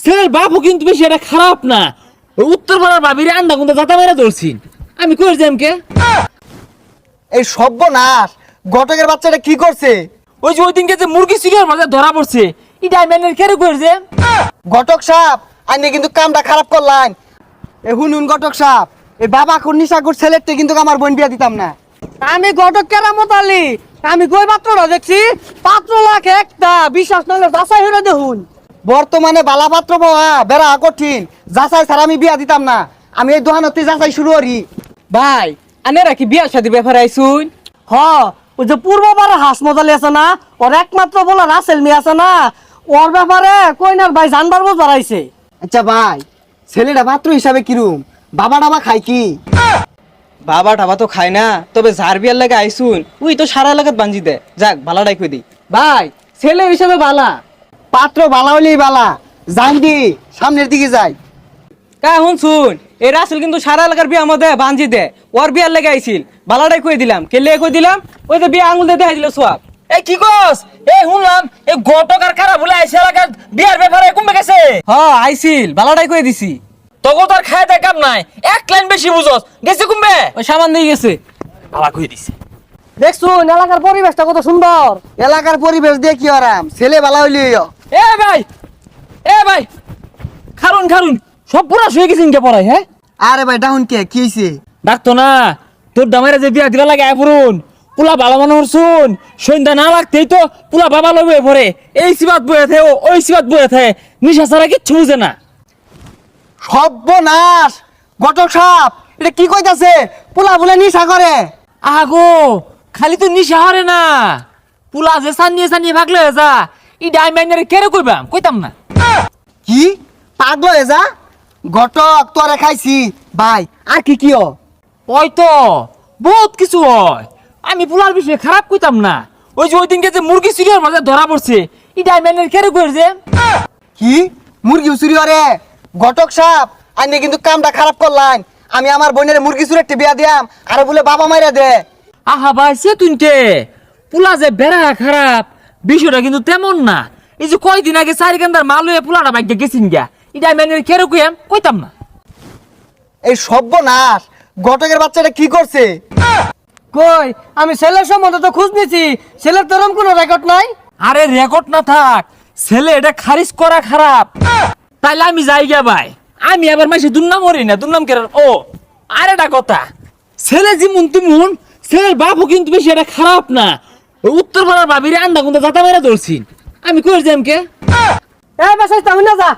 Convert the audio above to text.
ছেলের বাপও কিন্তু বেশি এটা খারাপ না। ওই উত্তর পাড়ার ভাবিরে আন্ডা কিন্তু দাতা মেরে ধরছি। আমি কই যাম কে? এই সর্বনাশ, ঘটকের বাচ্চাটা কি করছে? ওই যে ওই দিনকে যে মুরগি সিরিয়ার মাঝে ধরা পড়ছে, এই ডায়মন্ডের কেড়ে করেছে। ঘটক সাহেব, আপনি কিন্তু কামটা খারাপ করলেন। এ হুনুন ঘটক সাহেব, এই বাবা কোন নিশাকুর ছেলেরটা কিন্তু আমার বোন বিয়া দিতাম না। আমি ঘটক কেরামত আলী, আমি কই পাত্রটা দেখছি, পাত্র লাখ একটা, বিশ্বাস নাহলে যাচাই হইরা দেখুন। বর্তমানে বালা পাত্র পাওয়া বেড়া কঠিন, যাচাই ছাড়া আমি বিয়া দিতাম না। আমি এই দোকানতে যাচাই শুরু করি। ভাই আনেরা কি বিয়ার সাথে ব্যাপারে আইসুন? হ, ওই যে পূর্ববার হাস মজালি আছে না, ওর একমাত্র বলা রাসেল মি আছে না, ওর ব্যাপারে কইনার ভাই জানবার বোঝবার আইছে। আচ্ছা ভাই, ছেলেটা পাত্র হিসাবে কিরম? বাবা ডাবা খাই কি? বাবা টাবা তো খায় না, তবে যার বিয়ার লাগে আইসুন উই তো সারা এলাকাত বাঞ্জি দে। যাক ভালাটাই কই দি। ভাই ছেলে হিসেবে বালা। পাত্র বালা হইলেই বালা, যান দি সামনের দিকে যাই। কা শুন, এই রাসেল কিন্তু সারা এলাকার বিয়া মধ্যে বাঞ্জি দে। ওর বিয়ার লাগে আইছিল, ভালাটাই কই দিলাম। কেলে কই দিলাম? ওই যে বিয়া আঙুল দিয়ে দেখাই দিল সোয়াব। এই কি কস? এই শুনলাম এই ঘটক আর খারাপ বলে আইছে এলাকার বিয়ার ব্যাপারে কমবে গেছে। হ আইছিল, ভালাটাই কই দিছি। তগো তোর খায় দেয় কাম নাই, এক লাইন বেশি বুঝস গেছে কমবে। ওই সামান দিয়ে গেছে। ভালা কই দিছে। দেখছুন এলাকার পরিবেশটা কত সুন্দর। এলাকার পরিবেশ দিয়ে কি আরাম, ছেলে বালা হইলেই এ ভাই, এ ভাই, খারুন খারুন, সব পুরা শুয়ে গেছেন কে পড়াই? হ্যাঁ আরে ভাই ডাউন কে কি হইছে? ডাকতো না, তোর দামেরা যে বিয়া দিলা লাগে আইপুরুন পুলা ভালো মনে হরছুন। সন্ধ্যা না লাগতেই তো পুলা বাবা লবে পরে এই সিবাত বয়ে থাকে ওই সিবাত বয়ে থাকে, নিশা ছাড়া কিচ্ছু বুঝে না। সর্বনাশ, ঘটক সাহেব এটা কি কইতাছে? পোলা বলে নিশা করে? আগো খালি তো নিশা হরে না, পুলা যে সানিয়ে সানিয়ে ভাগলে যা ই ডাইমাইনারে কেরে কইবাম কইতাম না। কি পাগল হয়ে যা? ঘটক তোরে খাইছি ভাই, আর কি কি? ওই তো বহুত কিছু হয়, আমি পুলার বিষয়ে খারাপ কইতাম না। ওই যে ওই দিনকে যে মুরগি সিরিয়ার মাঝে ধরা পড়ছে, ই ডাইমাইনারে কেরে কইছে। কি মুরগি চুরি করে? ঘটক সাহেব আপনি কিন্তু কামটা খারাপ করলেন। আমি আমার বোনের মুরগি চুরি একটা বিয়া দিয়াম, আর বলে বাবা মাইরা দে। আহা ভাই সে তুনকে পুলা যে বেড়া খারাপ বিষয়টা কিন্তু তেমন না। এই যে কয়দিন আগে চারি কান্দার মাল হয়ে পুলাটা বাইকে গেছিন গা, এটা আমি কেরে কইয়াম কইতাম না। এই সর্বনাশ, ঘটকের বাচ্চাটা কি করছে? কই আমি ছেলের সম্বন্ধে তো খোঁজ নিছি, ছেলের তোরম কোনো রেকর্ড নাই। আরে রেকর্ড না থাক, ছেলে এটা খারিজ করা খারাপ। তাইলে আমি যাই গা ভাই, আমি আবার মাসে দুর্নাম মরি না, দুর্নাম কেন? ও আর একটা কথা, ছেলে যেমন তেমন ছেলের বাপও কিন্তু বেশি এটা খারাপ না। ওই উত্তর পাড়ার ভাবিরে আন্ডা কিন্তু দাতা মেরে ধরছি। আমি কই যাম কে? এই বেশ তাহলে যা।